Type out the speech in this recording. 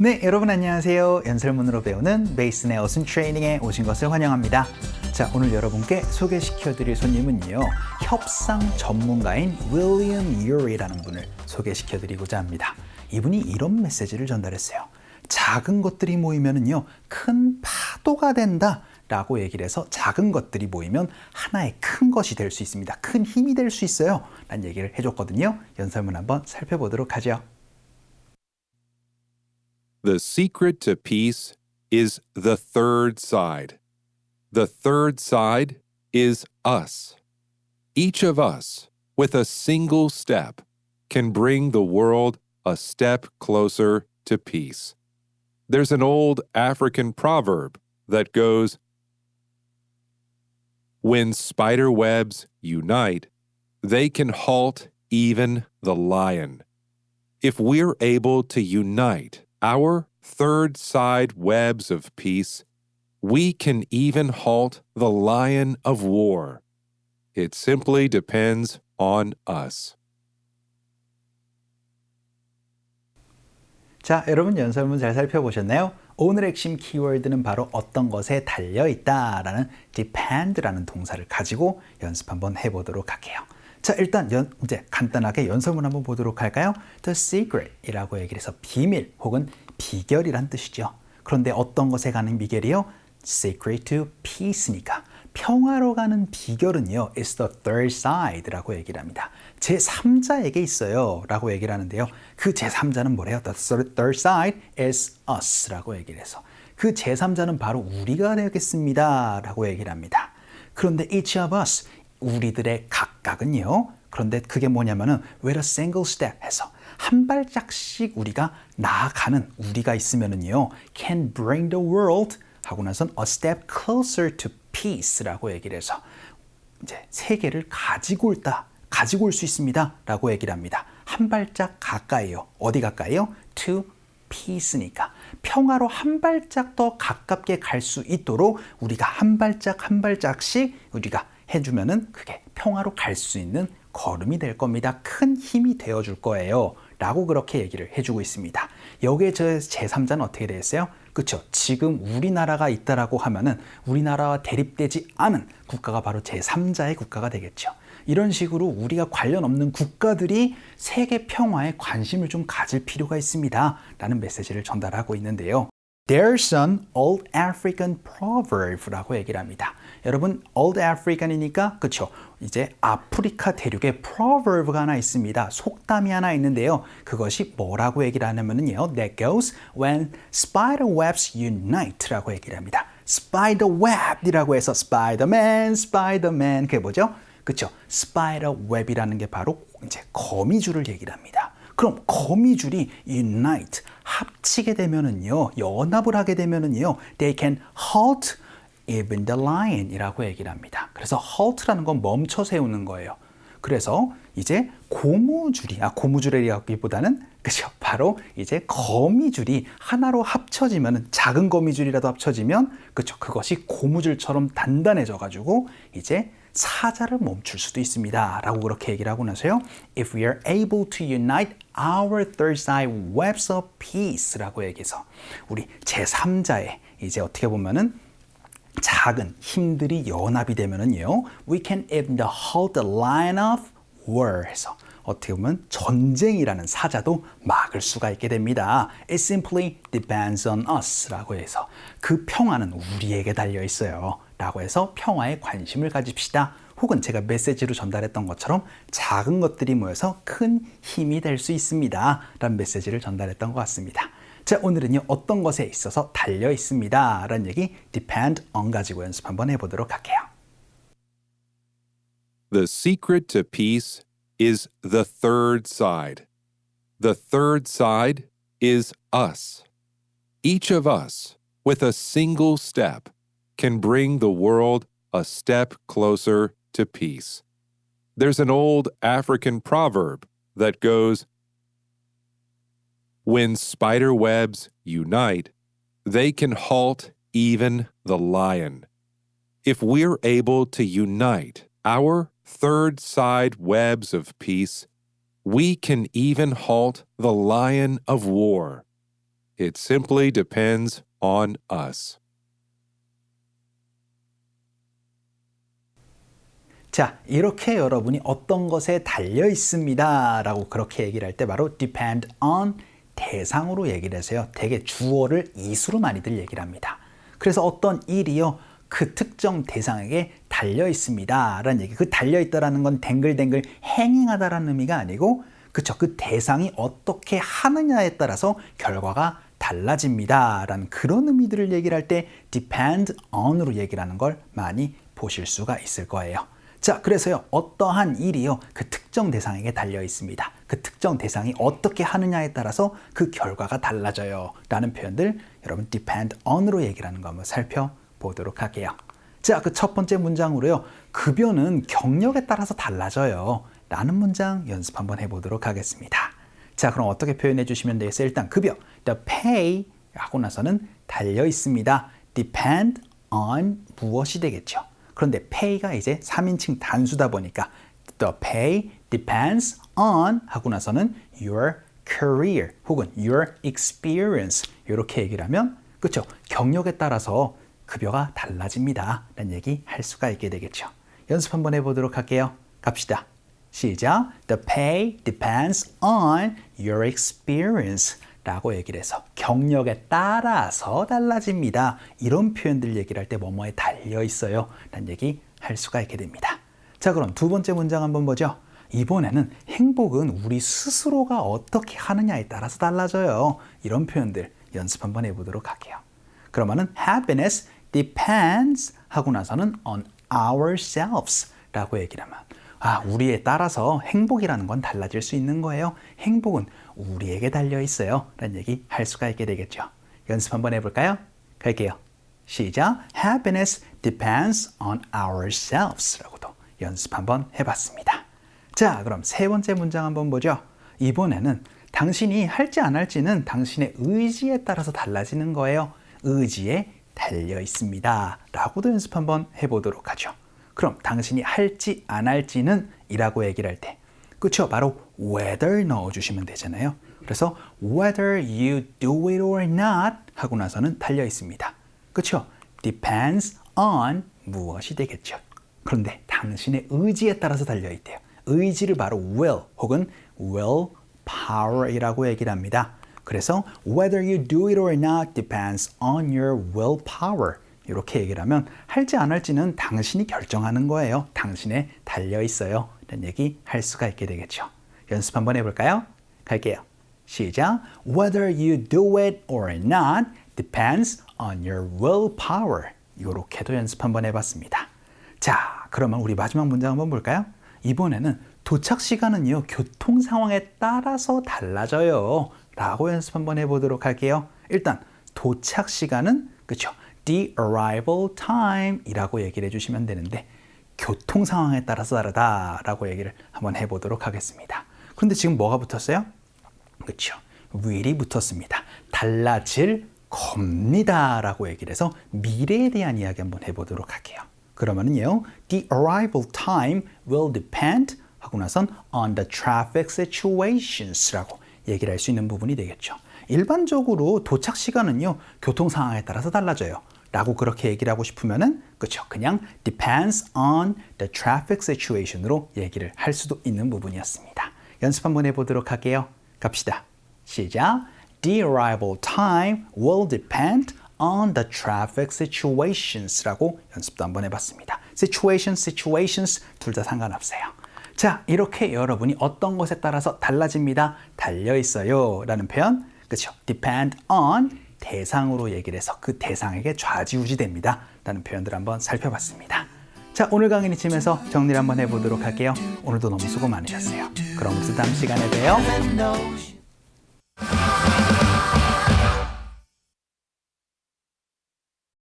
네, 여러분 안녕하세요. 연설문으로 배우는 베이슨의 어순 트레이닝에 오신 것을 환영합니다. 자, 오늘 여러분께 소개시켜드릴 손님은요, 협상 전문가인 윌리엄 유리라는 분을 소개시켜드리고자 합니다. 이분이 이런 메시지를 전달했어요. 작은 것들이 모이면은요, 큰 파도가 된다. 라고 얘기를 해서 작은 것들이 모이면 하나의 큰 것이 될 수 있습니다. 큰 힘이 될 수 있어요. 라는 얘기를 해줬거든요. 연설문 한번 살펴보도록 하죠. The secret to peace is the third side. The third side is us. Each of us, with a single step, can bring the world a step closer to peace. There's an old African proverb that goes, "When spider webs unite, they can halt even the lion." If we're able to unite our third side webs of peace, we can even halt the lion of war. It simply depends on us. 자, 여러분 연설문 잘 살펴보셨나요? 오늘의 핵심 키워드는 바로 어떤 것에 달려있다라는 depend라는 동사를 가지고 연습 한번 해보도록 할게요. 자, 일단 이제 간단하게 연설문 한번 보도록 할까요? The secret이라고 얘기를 해서 비밀 혹은 비결이란 뜻이죠. 그런데 어떤 것에 가는 비결이요? Secret to peace니까 평화로 가는 비결은요, is the third side라고 얘기를 합니다. 제3자에게 있어요 라고 얘기를 하는데요. 그 제3자는 뭐래요? The third side is us라고 얘기를 해서 그 제3자는 바로 우리가 되겠습니다 라고 얘기를 합니다. 그런데 each of us, 우리들의 각각은요, 그런데 그게 뭐냐면은 with a single step 해서 한 발짝씩 우리가 나아가는 우리가 있으면은요, can bring the world 하고 나선 a step closer to peace라고 얘기를 해서 이제 세계를 가지고 올 수 있습니다 라고 얘기를 합니다. 한 발짝 가까이요. 어디 가까이요? to peace니까 평화로 한 발짝 더 가깝게 갈 수 있도록 우리가 한 발짝 한 발짝씩 우리가 해주면은 그게 평화로 갈 수 있는 걸음이 될 겁니다. 큰 힘이 되어줄 거예요 라고 그렇게 얘기를 해주고 있습니다. 여기에 저 제3자는 어떻게 되겠어요? 그렇죠. 지금 우리나라가 있다라고 하면은 우리나라와 대립되지 않은 국가가 바로 제3자의 국가가 되겠죠. 이런 식으로 우리가 관련 없는 국가들이 세계 평화에 관심을 좀 가질 필요가 있습니다 라는 메시지를 전달하고 있는데요. There's an old African proverb라고 얘기를 합니다. 여러분, old African이니까 그렇죠. 이제 아프리카 대륙에 proverb가 하나 있습니다. 속담이 하나 있는데요. 그것이 뭐라고 얘기를 하냐면요. That goes when spider webs unite라고 얘기를 합니다. spider web이라고 해서 Spider-Man 그게 뭐죠? 그렇죠. spider web이라는 게 바로 이제 거미줄을 얘기를 합니다. 그럼 거미줄이 unite 합치게 되면은요, 연합을 하게 되면은요, they can halt even the lion이라고 얘기를 합니다. 그래서 halt라는 건 멈춰 세우는 거예요. 그래서 이제 고무줄이라기보다는 그죠, 바로 이제 거미줄이 하나로 합쳐지면은 작은 거미줄이라도 합쳐지면 그죠, 그것이 고무줄처럼 단단해져 가지고 이제 사자를 멈출 수도 있습니다 라고 그렇게 얘기를 하고 나서요, If we are able to unite our third side webs of peace 라고 얘기해서 우리 제3자의 이제 어떻게 보면은 작은 힘들이 연합이 되면은요, we can even halt the line of war 해서 어떻게 보면 전쟁이라는 사자도 막을 수가 있게 됩니다. It simply depends on us 라고 해서 그 평화는 우리에게 달려 있어요 라고 해서 평화에 관심을 가집시다. 혹은 제가 메시지로 전달했던 것처럼 작은 것들이 모여서 큰 힘이 될 수 있습니다 라는 메시지를 전달했던 것 같습니다. 자, 오늘은요, 어떤 것에 있어서 달려 있습니다 라는 얘기 depend on 가지고 연습 한번 해보도록 할게요. The secret to peace is the third side. The third side is us. Each of us, with a single step, can bring the world a step closer to peace. There's an old African proverb that goes, "When spider webs unite, they can halt even the lion." If we're able to unite our third side webs of peace, we can even halt the lion of war. It simply depends on us. 자, 이렇게 여러분이 어떤 것에 달려 있습니다 라고 그렇게 얘기를 할 때 바로 depend on 대상으로 얘기를 해서요. 되게 주어를 이수로 많이들 얘기를 합니다. 그래서 어떤 일이요. 그 특정 대상에게 달려 있습니다 라는 얘기. 그 달려 있다라는 건 댕글댕글 행행하다라는 의미가 아니고 그쵸. 그 대상이 어떻게 하느냐에 따라서 결과가 달라집니다 라는 그런 의미들을 얘기를 할 때 depend on으로 얘기를 하는 걸 많이 보실 수가 있을 거예요. 자, 그래서요, 어떠한 일이요, 그 특정 대상에게 달려 있습니다. 그 특정 대상이 어떻게 하느냐에 따라서 그 결과가 달라져요. 라는 표현들, 여러분, depend on으로 얘기를 하는 거 한번 살펴보도록 할게요. 자, 그 첫 번째 문장으로요, 급여는 경력에 따라서 달라져요. 라는 문장 연습 한번 해보도록 하겠습니다. 자, 그럼 어떻게 표현해 주시면 되겠어요? 일단, 급여, the pay 하고 나서는 달려 있습니다. depend on 무엇이 되겠죠? 그런데 pay가 이제 3인칭 단수다 보니까 the pay depends on 하고 나서는 your career 혹은 your experience 이렇게 얘기를 하면 그렇죠? 경력에 따라서 급여가 달라집니다 라는 얘기 할 수가 있게 되겠죠. 연습 한번 해보도록 할게요. 갑시다. 시작. The pay depends on your experience 라고 얘기를 해서 경력에 따라서 달라집니다. 이런 표현들 얘기를 할 때 뭐뭐에 달려 있어요 라는 얘기 할 수가 있게 됩니다. 자, 그럼 두 번째 문장 한번 보죠. 이번에는 행복은 우리 스스로가 어떻게 하느냐에 따라서 달라져요. 이런 표현들 연습 한번 해보도록 할게요. 그러면은 happiness depends 하고 나서는 on ourselves 라고 얘기를 하면 우리에 따라서 행복이라는 건 달라질 수 있는 거예요. 행복은 우리에게 달려 있어요. 라는 얘기 할 수가 있게 되겠죠. 연습 한번 해볼까요? 갈게요. 시작. Happiness depends on ourselves 라고도 연습 한번 해봤습니다. 자, 그럼 세 번째 문장 한번 보죠. 이번에는 당신이 할지 안 할지는 당신의 의지에 따라서 달라지는 거예요. 의지에 달려 있습니다. 라고도 연습 한번 해보도록 하죠. 그럼 당신이 할지 안 할지는 이라고 얘기를 할 때 그렇죠? 바로 whether 넣어주시면 되잖아요. 그래서 whether you do it or not 하고 나서는 달려 있습니다. 그렇죠? depends on 무엇이 되겠죠. 그런데 당신의 의지에 따라서 달려 있대요. 의지를 바로 will 혹은 will power이라고 얘기를 합니다. 그래서 whether you do it or not depends on your will power 이렇게 얘기를 하면 할지 안 할지는 당신이 결정하는 거예요. 당신에 달려 있어요. 라는 얘기 할 수가 있게 되겠죠. 연습 한번 해볼까요? 갈게요. 시작. Whether you do it or not depends on your will power. 이렇게도 연습 한번 해봤습니다. 자, 그러면 우리 마지막 문장 한번 볼까요? 이번에는 도착 시간은요, 교통 상황에 따라서 달라져요. 라고 연습 한번 해보도록 할게요. 일단 도착 시간은 그렇죠? The arrival time 이라고 얘기를 해주시면 되는데 교통 상황에 따라서 다르다라고 얘기를 한번 해보도록 하겠습니다. 그런데 지금 뭐가 붙었어요? 그렇죠. will이 붙었습니다. 달라질 겁니다 라고 얘기를 해서 미래에 대한 이야기 한번 해보도록 할게요. 그러면은요, the arrival time will depend 하고 나선 on the traffic situations 라고 얘기를 할 수 있는 부분이 되겠죠. 일반적으로 도착 시간은요, 교통 상황에 따라서 달라져요. 라고 그렇게 얘기를 하고 싶으면은, 그쵸. 그냥 depends on the traffic situation으로 얘기를 할 수도 있는 부분이었습니다. 연습 한번 해보도록 할게요. 갑시다. 시작. The arrival time will depend on the traffic situations 라고 연습도 한번 해봤습니다. situations 둘 다 상관없어요. 자, 이렇게 여러분이 어떤 것에 따라서 달라집니다. 달려 있어요. 라는 표현. 그렇죠. depend on 대상으로 얘기를 해서 그 대상에게 좌지우지됩니다. 라는 표현들 한번 살펴봤습니다. 자, 오늘 강의는 이쯤에서 정리를 한번 해보도록 할게요. 오늘도 너무 수고 많으셨어요. 그럼 또 다음 시간에 봬요.